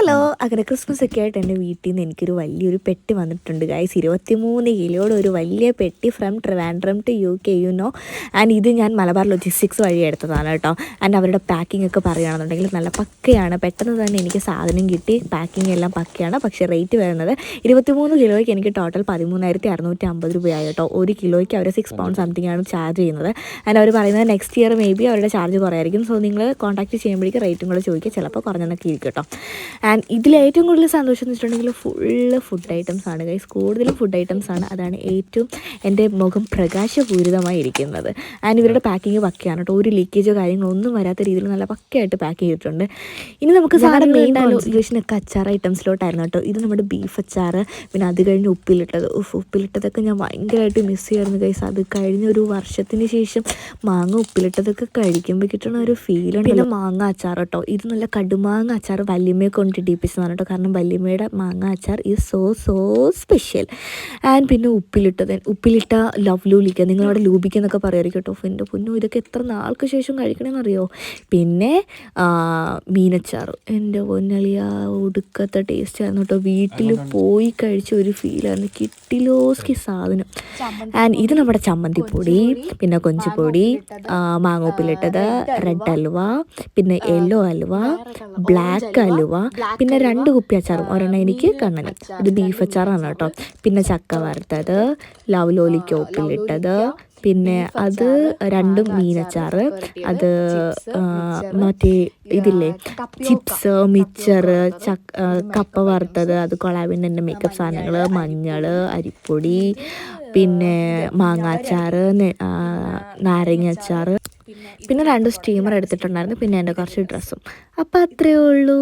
Hello, അങ്ങനെ Christmas ഒക്കെ ആയിട്ട് എൻ്റെ വീട്ടിൽ നിന്ന് എനിക്കൊരു വലിയൊരു പെട്ടി വന്നിട്ടുണ്ട് ഗൈസ്. 23 കിലോയുടെ ഒരു വലിയ പെട്ടി from Trivandrum to UK and ഇത് ഞാൻ മലബാർ ലോജിസ്റ്റിക്സ് വഴി എടുത്തതാണ് കേട്ടോ. ആൻഡ് അവരുടെ പാക്കിംഗ് ഒക്കെ പറയുകയാണെന്നുണ്ടെങ്കിൽ നല്ല പക്കയാണ്. പെട്ടെന്ന് തന്നെ എനിക്ക് സാധനം കിട്ടി. പാക്കിംഗ് എല്ലാം പക്കയാണ്. പക്ഷേ റേറ്റ് വരുന്നത് 23 കിലോയ്ക്ക് എനിക്ക് ടോട്ടൽ 13,650 രൂപയായി കേട്ടോ. 1 കിലോയ്ക്ക് അവർ 6 പൗണ്ട് സംതിങ് ആണ് ചാർജ് ചെയ്യുന്നത്. ആൻഡ് അവർ പറയുന്നത് നെക്സ്റ്റ് ഇയർ മേ ബി അവരുടെ ചാർജ് കുറയായിരിക്കും. സോ നിങ്ങൾ കോൺടാക്ട് ചെയ്യുമ്പോഴേക്കും റേറ്റും കൂടെ ചോദിക്കുക, ചിലപ്പോൾ കുറഞ്ഞെന്നൊക്കെ ഇരിക്കും കേട്ടോ. ആൻഡ് ഇതിൽ ഏറ്റവും കൂടുതൽ സന്തോഷം എന്ന് വെച്ചിട്ടുണ്ടെങ്കിൽ ഫുള്ള് ഫുഡ് ഐറ്റംസ് ആണ് ഗൈസ്. കൂടുതലും ഫുഡ് ഐറ്റംസ് ആണ്. അതാണ് ഏറ്റവും എൻ്റെ മുഖം പ്രകാശപൂരിതമായി ഇരിക്കുന്നത്. ആൻഡ് ഇവരുടെ പാക്കിങ് പക്കയാണ് കേട്ടോ. ഒരു ലീക്കേജോ കാര്യങ്ങളോ ഒന്നും വരാത്ത രീതിയിൽ നല്ല പക്കയായിട്ട് പാക്ക് ചെയ്തിട്ടുണ്ട്. ഇനി നമുക്ക് സാധനം മെയിൻ കോൺസെൻട്രേഷനൊക്കെ അച്ചാർ ഐറ്റംസിലോട്ടായിരുന്നു കേട്ടോ. ഇത് നമ്മുടെ ബീഫ് അച്ചാർ, പിന്നെ അത് കഴിഞ്ഞ് ഉപ്പിലിട്ടത്. ഉപ്പിലിട്ടതൊക്കെ ഞാൻ ഭയങ്കരമായിട്ട് മിസ് ചെയ്യായിരുന്നു ഗൈസ്. അത് കഴിഞ്ഞ ഒരു വർഷത്തിന് ശേഷം മാങ്ങ ഉപ്പിലിട്ടതൊക്കെ കഴിക്കുമ്പോൾ കിട്ടുന്ന ഒരു ഫീലുണ്ട്. പിന്നെ മാങ്ങ അച്ചാർ കേട്ടോ. ഇത് നല്ല കടുമാങ്ങ അച്ചാർ വല്യമ്മയെ കൊണ്ട് ഡീപ്പിച്ചതാണ് കേട്ടോ. കാരണം വല്യമ്മയുടെ മാങ്ങ അച്ചാർ ഈസ് സോ സ്പെഷ്യൽ. ആൻഡ് പിന്നെ ഉപ്പിലിട്ട ലവ് ലൂലിക്ക, നിങ്ങളവിടെ ലൂബിക്ക എന്നൊക്കെ പറയുമായിരിക്കും കേട്ടോ. എൻ്റെ പൊന്നു, ഇതൊക്കെ എത്ര നാൾക്ക് ശേഷം കഴിക്കണമെന്നറിയോ. പിന്നെ മീനച്ചാർ, എൻ്റെ പൊന്നളിയ ഒടുക്കത്തെ ടേസ്റ്റ് ആയിരുന്നു കേട്ടോ. വീട്ടിൽ പോയി കഴിച്ച ഒരു ഫീലായിരുന്നു. കിട്ടിലോസ്കി സാധനം. ആൻഡ് ഇത് നമ്മുടെ ചമ്മന്തിപ്പൊടി, പിന്നെ കൊഞ്ചുപൊടി, മാങ്ങ ഉപ്പിലിട്ടത്, റെഡ് ഹൽവ, പിന്നെ യെല്ലോ ഹൽവ, ബ്ലാക്ക് ഹൽവ, പിന്നെ 2 കുപ്പി അച്ചാറും, ഒരെണ്ണം എനിക്ക് കണ്ണനും. ഇത് ബീഫ് അച്ചാറാണ് കേട്ടോ. പിന്നെ ചക്ക വറുത്തത്, ലവ് ലോലിക്ക ഉപ്പിലിട്ടത്, പിന്നെ അത് 2 മീനച്ചാർ, അത് മറ്റേ ഇതില്ലേ ചിപ്സ്, മിച്ചർ, കപ്പ വറുത്തത്, അത് കൊളാബിൻ്റെ എൻ്റെ മേക്കപ്പ് സാധനങ്ങൾ, മഞ്ഞൾ, അരിപ്പൊടി, പിന്നെ മാങ്ങാച്ചാർ, നാരങ്ങ അച്ചാർ, പിന്നെ 2 സ്റ്റീമർ എടുത്തിട്ടുണ്ടായിരുന്നു, പിന്നെ എൻ്റെ കുറച്ച് ഡ്രസ്സും. അപ്പം അത്രയേ ഉള്ളൂ.